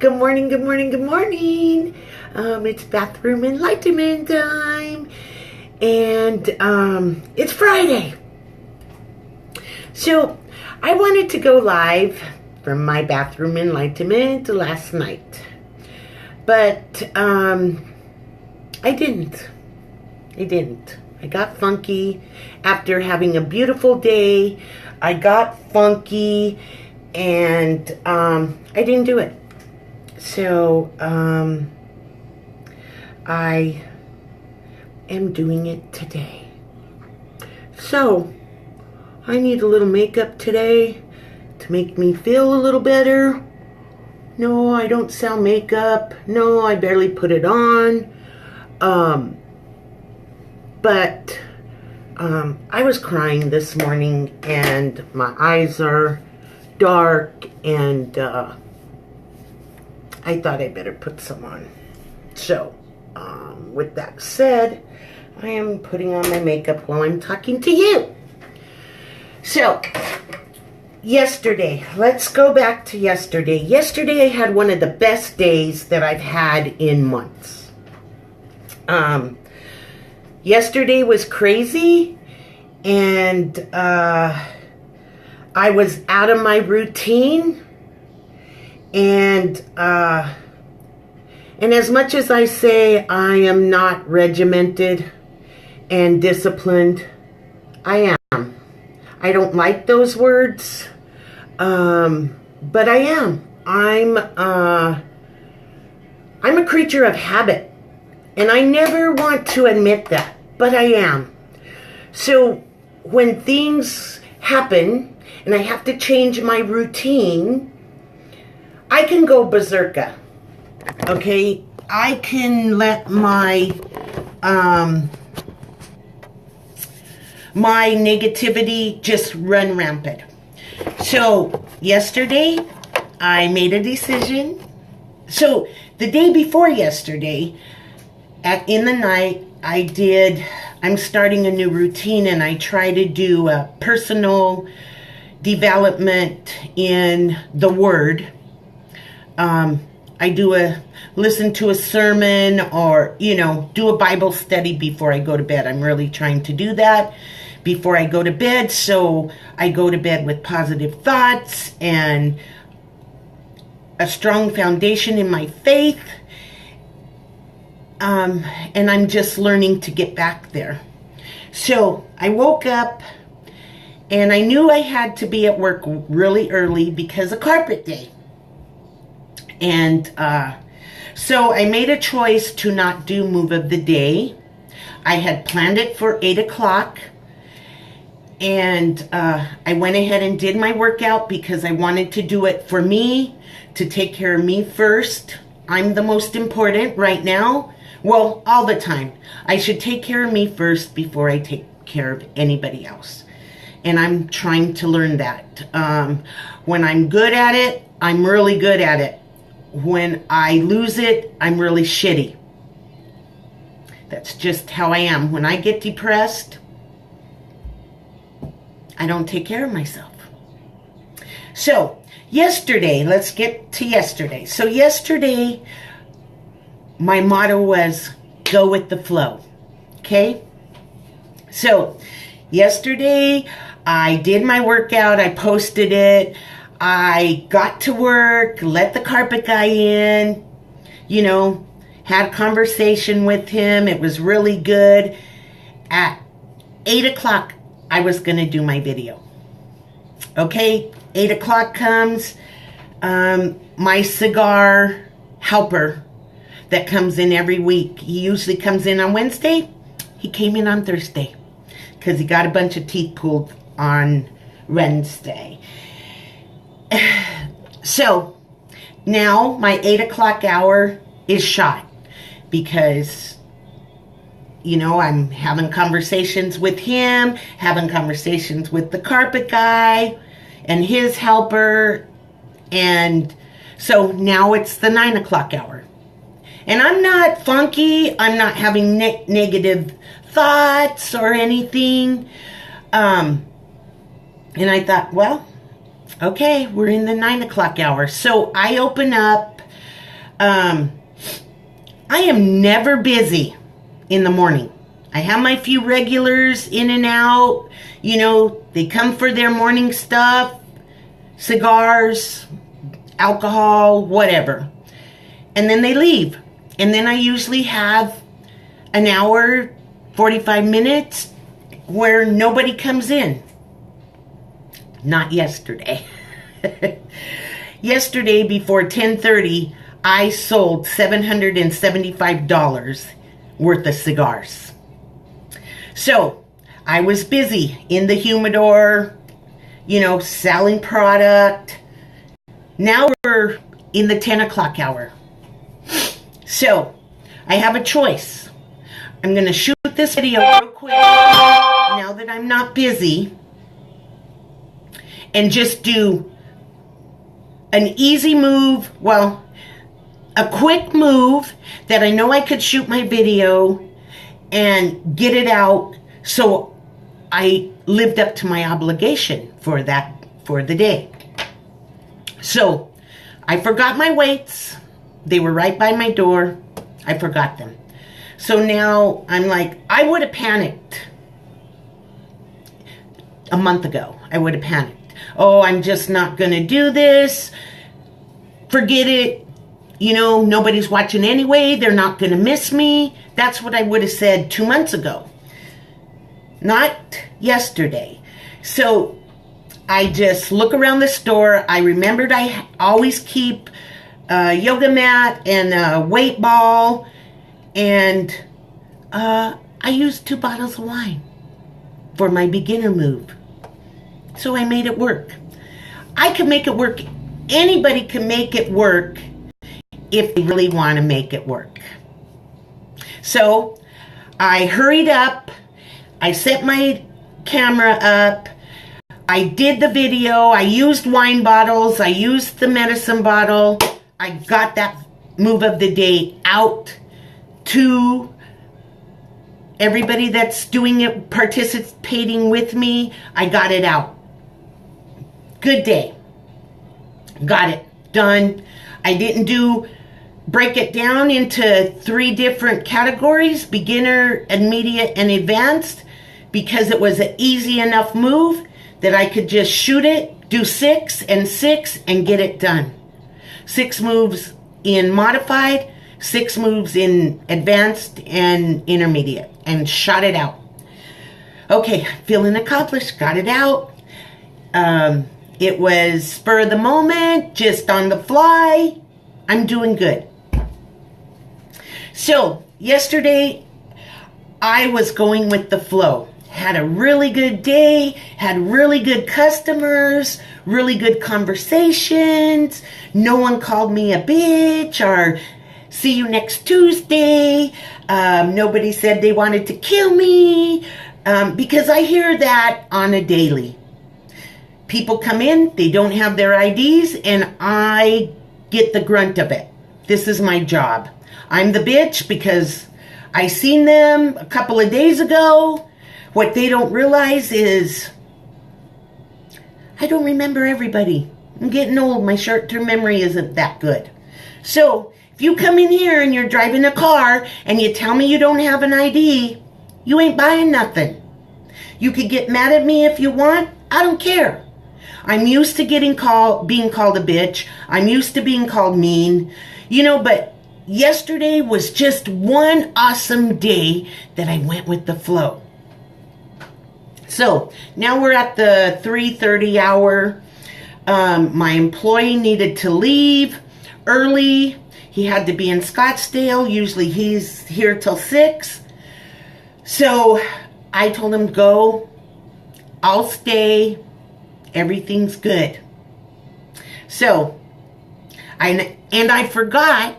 Good morning, good morning, good morning. It's bathroom enlightenment time. And it's Friday. So I wanted to go live from my bathroom enlightenment last night. But I didn't. I got funky after having a beautiful day. I got funky and I didn't do it. So I am doing it today. So I need a little makeup today to make me feel a little better. No, I don't sell makeup. No, I barely put it on. But I was crying this morning and my eyes are dark and I thought I better put some on. So, with that said, I am putting on my makeup while I'm talking to you. So, yesterday, let's go back to yesterday. Yesterday I had one of the best days that I've had in months. Yesterday was crazy and I was out of my routine. And as much as I say I am not regimented and disciplined, I am. I don't like those words, but I am. I'm a creature of habit, and I never want to admit that, but I am. So when things happen and I have to change my routine, I can go berserker, okay? I can let my negativity just run rampant. So I'm So the day before yesterday, in the night, I'm starting a new routine and I try to do a personal development in the Word. I listen to a sermon or, do a Bible study before I go to bed. I'm really trying to do that before I go to bed. So I go to bed with positive thoughts and a strong foundation in my faith. And I'm just learning to get back there. So I woke up and I knew I had to be at work really early because of carpet day. And so I made a choice to not do move of the day. I had planned it for 8 o'clock. And I went ahead and did my workout because I wanted to do it for me, to take care of me first. I'm the most important right now. Well, all the time. I should take care of me first before I take care of anybody else. And I'm trying to learn that. When I'm good at it, I'm really good at it. When I lose it, I'm really shitty. That's just how I am. When I get depressed, I don't take care of myself. So, yesterday, let's get to yesterday. So yesterday, my motto was, go with the flow. Okay? So, yesterday, I did my workout. I posted it. I got to work, let the carpet guy in, had a conversation with him. It was really good. At 8 o'clock, I was going to do my video. Okay, 8 o'clock comes. My cigar helper that comes in every week, he usually comes in on Wednesday. He came in on Thursday because he got a bunch of teeth pulled on Wednesday. So now my 8 o'clock hour is shot because, I'm having conversations with him, having conversations with the carpet guy and his helper. And so now it's the 9 o'clock hour. And I'm not funky. I'm not having negative thoughts or anything. And I thought, well, okay, we're in the 9 o'clock hour. So I open up I am never busy in the morning. I have my few regulars in and out. You know, they come for their morning stuff, cigars, alcohol, whatever. And then they leave. And then I usually have an hour, 45 minutes where nobody comes in. Not yesterday. Yesterday before 10:30, I sold $775 worth of cigars. So I was busy in the humidor, you know, selling product. Now we're in the 10 o'clock hour. So I have a choice. I'm going to shoot this video real quick now that I'm not busy and just do an easy move, well, a quick move that I know I could shoot my video and get it out, so I lived up to my obligation for the day. So I forgot my weights. They were right by my door. I forgot them. So now I'm like, I would have panicked a month ago. I would have panicked. Oh, I'm just not going to do this. Forget it. You know, nobody's watching anyway. They're not going to miss me. That's what I would have said 2 months ago. Not yesterday. So I just look around the store. I remembered I always keep a yoga mat and a weight ball. And I used 2 bottles of wine for my beginner move. So I made it work. I can make it work. Anybody can make it work if they really want to make it work. So I hurried up. I set my camera up. I did the video. I used wine bottles. I used the medicine bottle. I got that move of the day out to everybody that's doing it, participating with me. I got it out. Good day. Got it done. I didn't break it down into 3 different categories, beginner, intermediate, and advanced, because it was an easy enough move that I could just shoot it, do 6 and 6 and get it done. 6 moves in modified, 6 moves in advanced and intermediate, and shot it out. Okay, feeling accomplished, got it out. It was spur of the moment, just on the fly. I'm doing good. So, yesterday, I was going with the flow. Had a really good day, had really good customers, really good conversations. No one called me a bitch or see you next Tuesday. Nobody said they wanted to kill me, because I hear that on a daily. People come in, they don't have their IDs, and I get the grunt of it. This is my job. I'm the bitch because I seen them a couple of days ago. What they don't realize is I don't remember everybody. I'm getting old. My short-term memory isn't that good. So if you come in here and you're driving a car and you tell me you don't have an ID, you ain't buying nothing. You could get mad at me if you want. I don't care. I'm used to being called a bitch. I'm used to being called mean. You know, but yesterday was just one awesome day that I went with the flow. So now we're at the 3:30 hour. My employee needed to leave early. He had to be in Scottsdale. Usually he's here till 6. So I told him, go. I'll stay. Everything's good. So, I forgot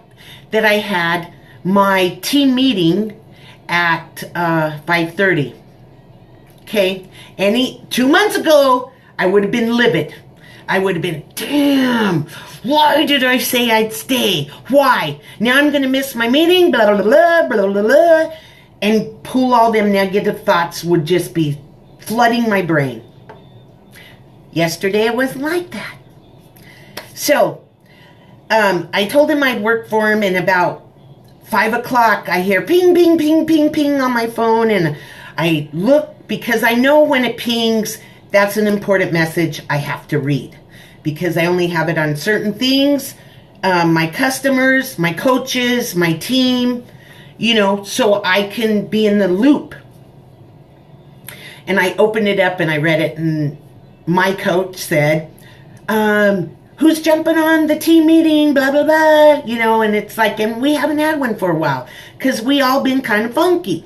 that I had my team meeting at 5:30. Okay? 2 months ago, I would have been livid. I would have been, damn, why did I say I'd stay? Why? Now I'm going to miss my meeting, blah, blah, blah, blah, blah, blah, and pull all them negative thoughts would just be flooding my brain. Yesterday, it wasn't like that. So, I told him I'd work for him, and about 5 o'clock, I hear ping, ping, ping, ping, ping on my phone, and I look because I know when it pings, that's an important message I have to read because I only have it on certain things, my customers, my coaches, my team, so I can be in the loop. And I opened it up and I read it, and my coach said, who's jumping on the team meeting, blah, blah, blah, and it's like, and we haven't had one for a while because we all been kind of funky.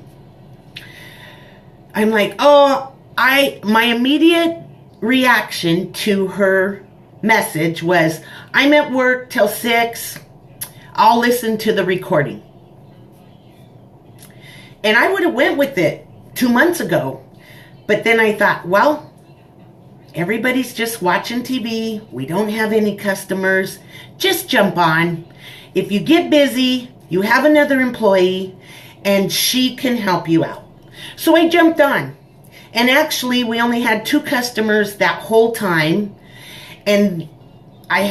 I'm like, my immediate reaction to her message was, I'm at work till 6, I'll listen to the recording. And I would have went with it 2 months ago, but then I thought, well, everybody's just watching TV. We don't have any customers. Just jump on. If you get busy, you have another employee, and she can help you out. So I jumped on. And actually, we only had 2 customers that whole time. And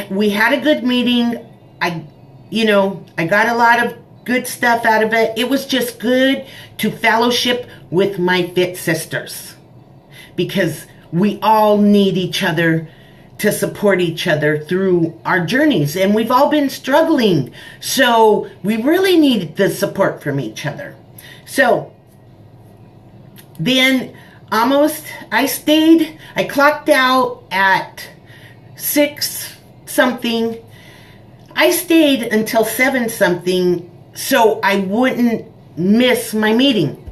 we had a good meeting. I got a lot of good stuff out of it. It was just good to fellowship with my fit sisters. Because we all need each other to support each other through our journeys. And we've all been struggling. So we really need the support from each other. So then I clocked out at 6 something. I stayed until 7 something so I wouldn't miss my meeting.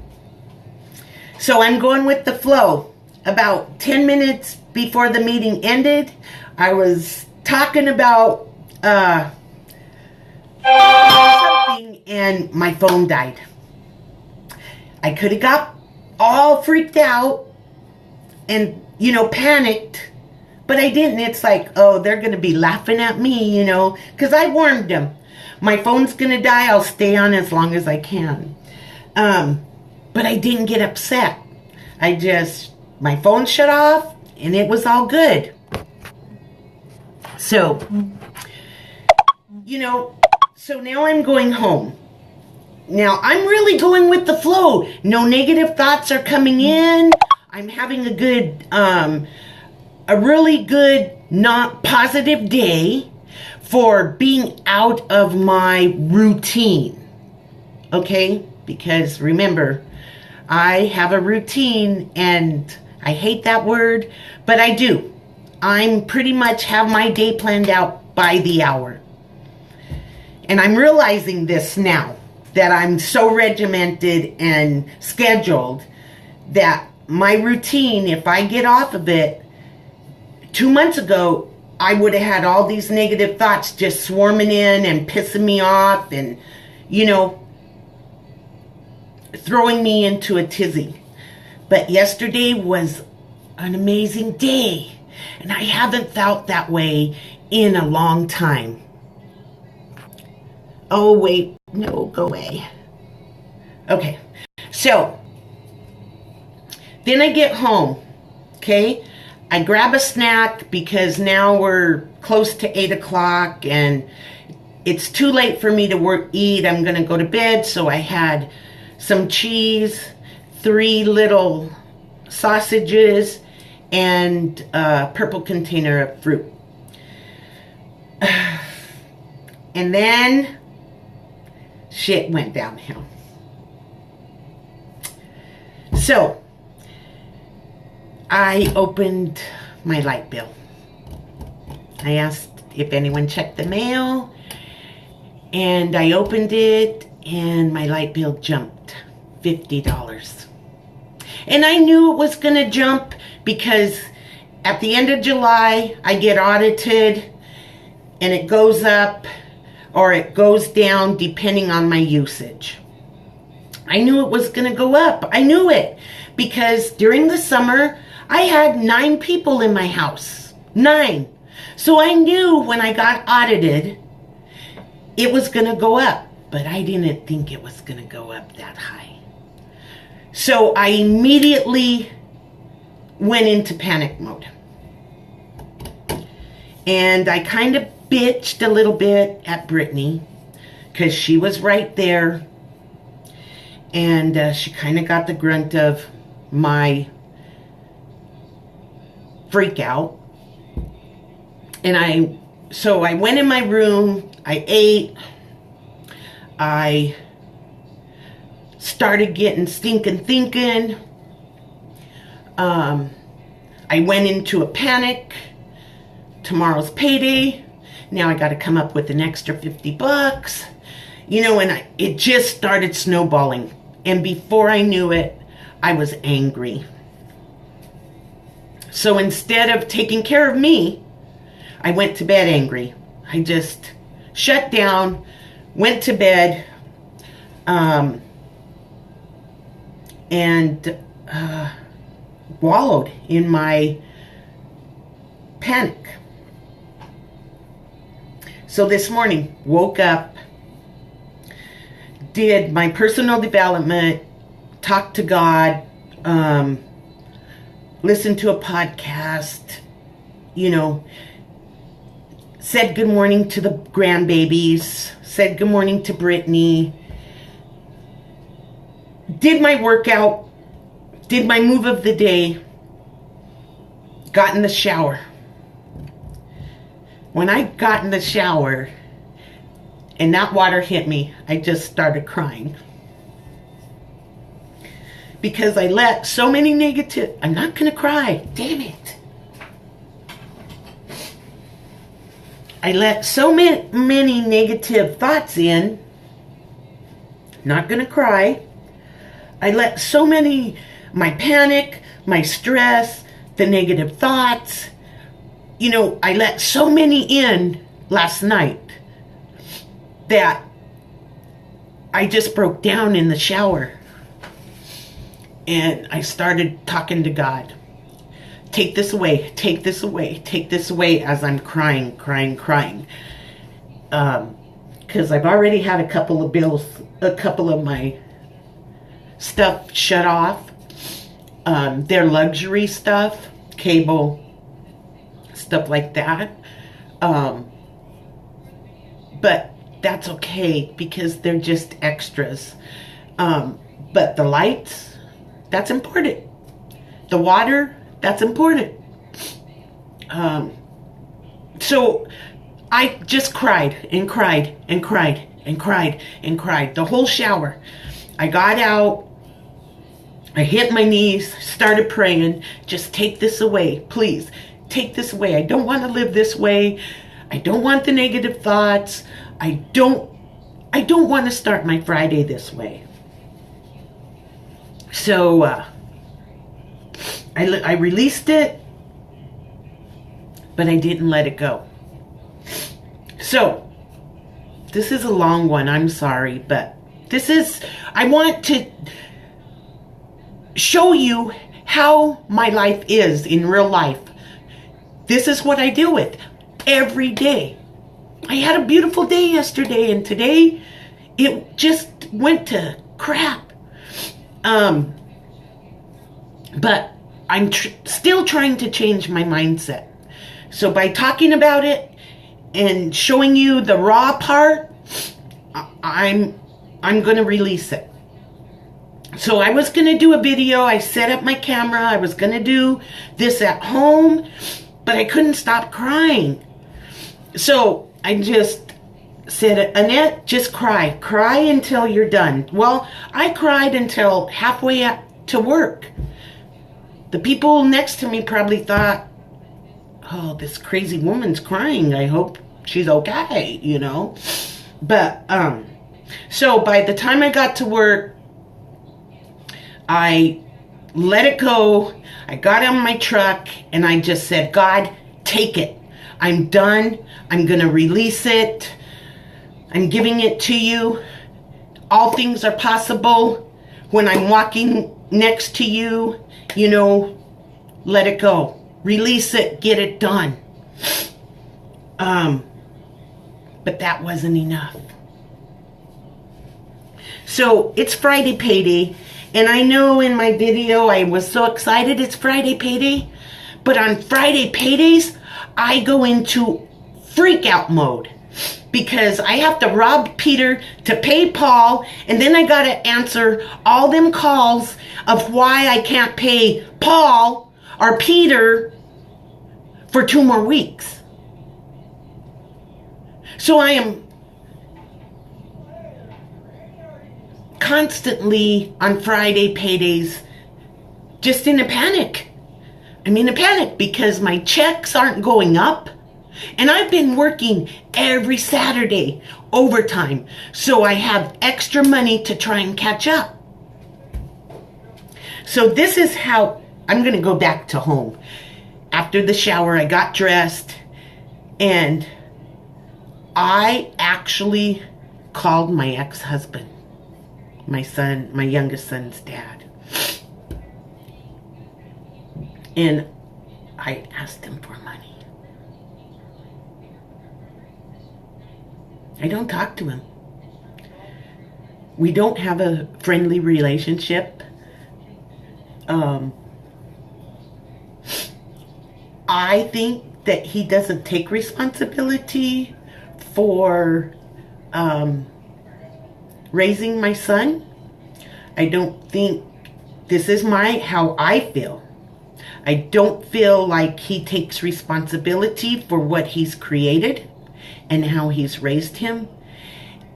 So I'm going with the flow. About 10 minutes before the meeting ended, I was talking about something and my phone died. I could have got all freaked out and, panicked, but I didn't. It's like, they're going to be laughing at me, because I warned them. My phone's going to die. I'll stay on as long as I can. But I didn't get upset. My phone shut off, and it was all good. So, so now I'm going home. Now, I'm really going with the flow. No negative thoughts are coming in. I'm having a really good, not positive day for being out of my routine. Okay? Because remember, I have a routine, and I hate that word, but I do. I'm pretty much have my day planned out by the hour. And I'm realizing this now, that I'm so regimented and scheduled that my routine, if I get off of it, 2 months ago, I would have had all these negative thoughts just swarming in and pissing me off and, throwing me into a tizzy. But yesterday was an amazing day, and I haven't felt that way in a long time. Oh, wait. No, go away. Okay. So, then I get home. Okay? I grab a snack because now we're close to 8 o'clock, and it's too late for me to eat. I'm going to go to bed, so I had some cheese, 3 little sausages, and a purple container of fruit. And then shit went downhill. So I opened my light bill. I asked if anyone checked the mail, and I opened it, and my light bill jumped $50. And I knew it was going to jump because at the end of July, I get audited, and it goes up or it goes down depending on my usage. I knew it was going to go up. I knew it because during the summer, I had 9 people in my house. 9. So I knew when I got audited, it was going to go up. But I didn't think it was going to go up that high. So I immediately went into panic mode. And I kind of bitched a little bit at Brittany because she was right there, and she kind of got the grunt of my freak out. And so I went in my room, I ate, I started getting stinking thinking. I went into a panic. Tomorrow's payday. Now I got to come up with an extra $50. You know, and it just started snowballing. And before I knew it, I was angry. So instead of taking care of me, I went to bed angry. I just shut down, went to bed, and wallowed in my panic. So this morning, woke up, did my personal development, talked to God, listened to a podcast, you know, said good morning to the grandbabies, said good morning to Brittany, did my workout, did my move of the day, got in the shower. When I got in the shower and that water hit me, I just started crying. Because I let so many negative... I'm not going to cry. Damn it. I let so many negative thoughts in. Not going to cry. I let so many... My panic, my stress, the negative thoughts... You know, I let so many in last night that I just broke down in the shower. And I started talking to God. Take this away, take this away, take this away, as I'm crying. Because I've already had a couple of bills, a couple of my stuff shut off. Their luxury stuff, cable, stuff like that. But that's okay because they're just extras. But the lights, that's important. The water, that's important. So I just cried and cried and cried and cried and cried the whole shower. I got out. I hit my knees, started praying. Just take this away, please. Take this away. I don't want to live this way. I don't want the negative thoughts. I don't want to start my Friday this way. So I released it, but I didn't let it go. So this is a long one. I'm sorry, but I want to show you how my life is in real life. This is what I deal with every day. I had a beautiful day yesterday, and today it just went to crap. But I'm still trying to change my mindset. So by talking about it and showing you the raw part, I'm going to release it. So I was going to do a video. I set up my camera. I was going to do this at home. But I couldn't stop crying. So I just said, Annette, just cry. Cry until you're done. Well, I cried until halfway up to work. The people next to me probably thought, oh, this crazy woman's crying. I hope she's okay, you know. But, so by the time I got to work, I let it go. I got on my truck and I just said, God, take it. I'm done. I'm going to release it. I'm giving it to you. All things are possible. When I'm walking next to you, you know, let it go. Release it. Get it done. But that wasn't enough. So it's Friday payday. And I know in my video I was so excited it's Friday payday. But on Friday paydays, I go into freak out mode because I have to rob Peter to pay Paul, and then I got to answer all them calls of why I can't pay Paul or Peter for 2 more weeks. So I am constantly on Friday paydays just in a panic. I'm in a panic because my checks aren't going up, and I've been working every Saturday overtime, so I have extra money to try and catch up. So this is how I'm going to go back to home. After the shower, I got dressed, and I actually called my ex-husband, my youngest son's dad. And I asked him for money. I don't talk to him. We don't have a friendly relationship. I think that he doesn't take responsibility for raising my son. I don't think this is how I feel. I don't feel like he takes responsibility for what he's created and how he's raised him.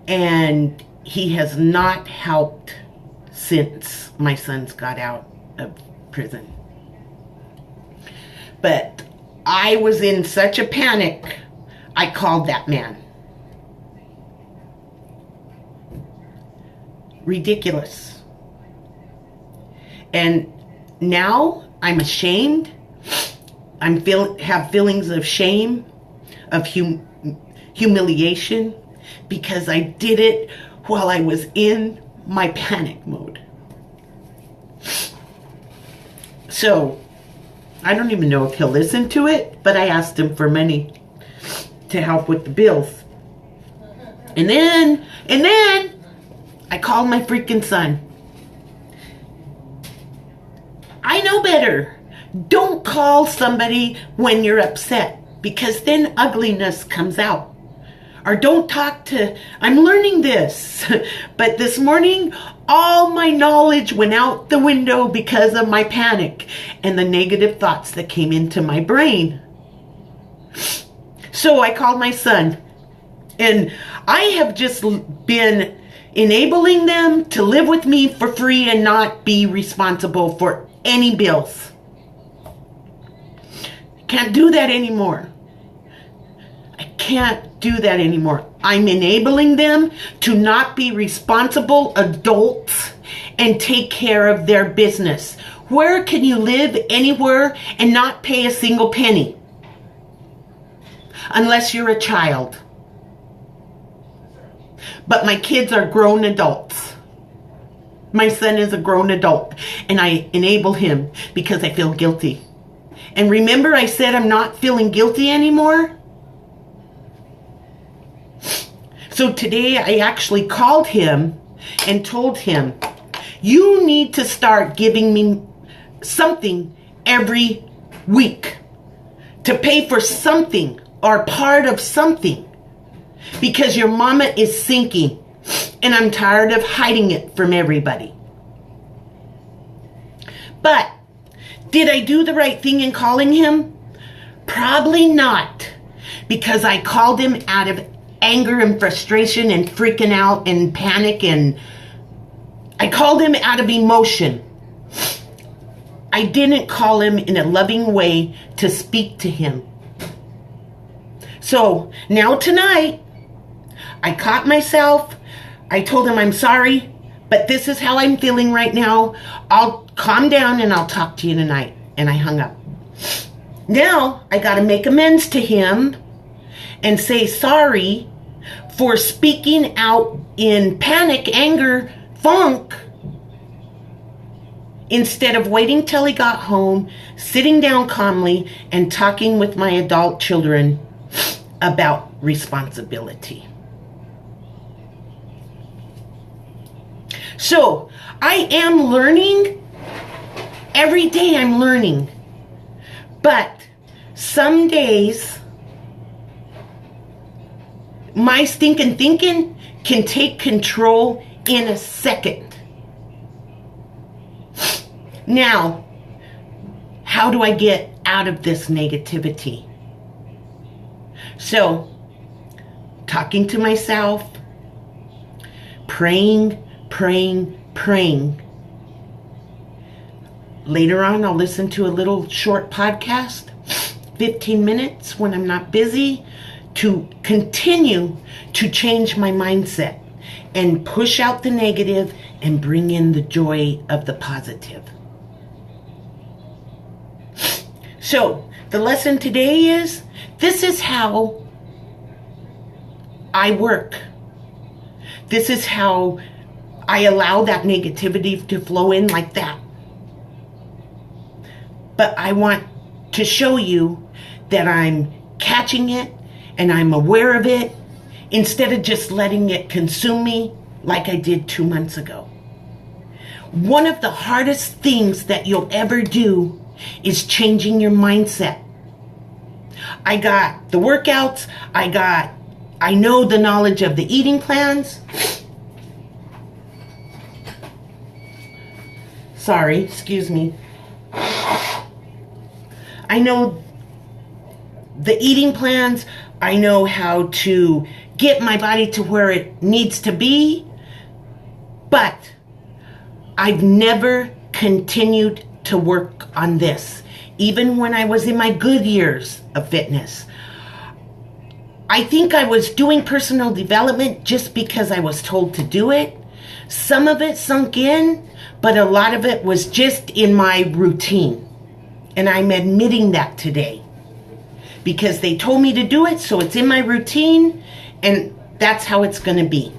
And he has not helped since my sons got out of prison. But I was in such a panic, I called that man. Ridiculous. And now I'm ashamed. Have feelings of shame, of humiliation, because I did it while I was in my panic mode. So I don't even know if he'll listen to it, but I asked him for money to help with the bills. And then I called my freaking son. I know better. Don't call somebody when you're upset, because then ugliness comes out. Or don't talk to, I'm learning this, but this morning, all my knowledge went out the window because of my panic and the negative thoughts that came into my brain. So I called my son, and I have just been enabling them to live with me for free and not be responsible for any bills. Can't do that anymore. I can't do that anymore. I'm enabling them to not be responsible adults and take care of their business. Where can you live anywhere and not pay a single penny? Unless you're a child. But my kids are grown adults. My son is a grown adult, and I enable him because I feel guilty. And remember, I said I'm not feeling guilty anymore? So today I actually called him and told him, you need to start giving me something every week to pay for something or part of something, because your mama is sinking and I'm tired of hiding it from everybody. But did I do the right thing in calling him? Probably not, because I called him out of anger and frustration and freaking out and panic, and I called him out of emotion. I didn't call him in a loving way to speak to him. So now tonight, I caught myself. I told him I'm sorry, but this is how I'm feeling right now. I'll calm down and I'll talk to you tonight. And I hung up. Now I got to make amends to him and say sorry for speaking out in panic, anger, funk, instead of waiting till he got home, sitting down calmly and talking with my adult children about responsibility. So I am learning. Every day I'm learning. But some days My stinking thinking can take control in a second. Now, how do I get out of this negativity? So, talking to myself, praying. Later on, I'll listen to a little short podcast, 15 minutes when I'm not busy, to continue to change my mindset and push out the negative and bring in the joy of the positive. So, the lesson today is, this is how I work. This is how I allow that negativity to flow in like that. But I want to show you that I'm catching it and I'm aware of it instead of just letting it consume me like I did 2 months ago. One of the hardest things that you'll ever do is changing your mindset. I got the workouts, I know the knowledge of the eating plans. Sorry, excuse me. I know the eating plans. I know how to get my body to where it needs to be. But I've never continued to work on this, even when I was in my good years of fitness. I think I was doing personal development just because I was told to do it. Some of it sunk in, but a lot of it was just in my routine. And I'm admitting that today because they told me to do it, so it's in my routine, and that's how it's going to be.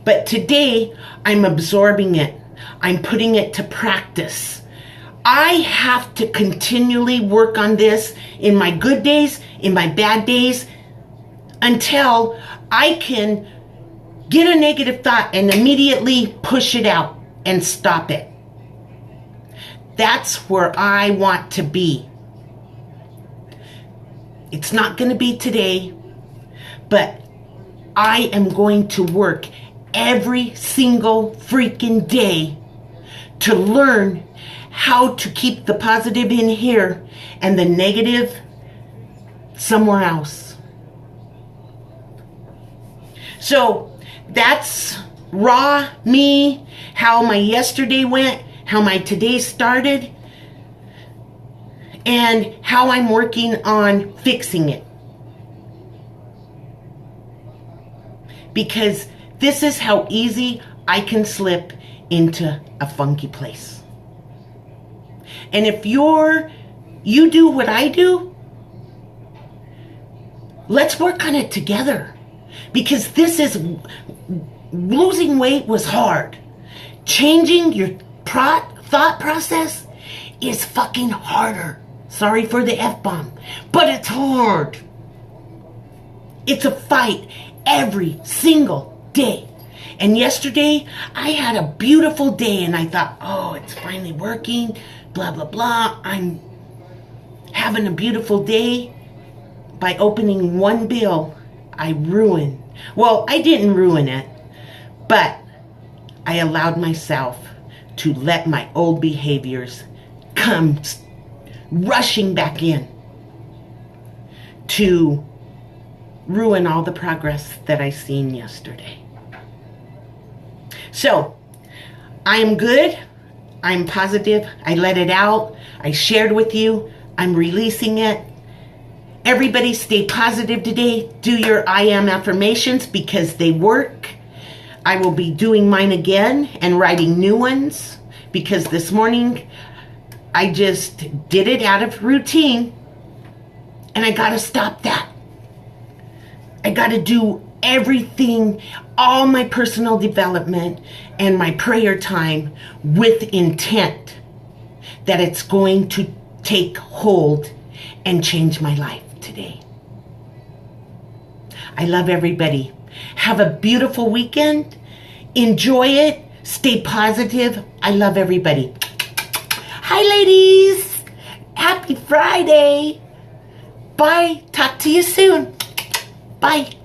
But today, I'm absorbing it. I'm putting it to practice. I have to continually work on this in my good days, in my bad days, until I can get a negative thought and immediately push it out and stop it. That's where I want to be. It's not going to be today, but I am going to work every single freaking day to learn how to keep the positive in here and the negative somewhere else. So that's raw me, how my yesterday went, how my today started, and how I'm working on fixing it. Because this is how easy I can slip into a funky place. And if you do what I do, let's work on it together. Because losing weight was hard. Changing your thought process is fucking harder. Sorry for the F-bomb, but it's hard. It's a fight every single day. And yesterday, I had a beautiful day and I thought, oh, it's finally working, blah, blah, blah. I'm having a beautiful day. By opening one bill, I ruined. Well, I didn't ruin it, but I allowed myself to let my old behaviors come rushing back in to ruin all the progress that I seen yesterday. So, I am good. I'm positive. I let it out. I shared with you. I'm releasing it. Everybody stay positive today. Do your I am affirmations because they work. I will be doing mine again and writing new ones because this morning I just did it out of routine and I got to stop that. I got to do everything, all my personal development and my prayer time with intent that it's going to take hold and change my life today. I love everybody. Have a beautiful weekend. Enjoy it. Stay positive. I love everybody. Hi, ladies. Happy Friday. Bye. Talk to you soon. Bye.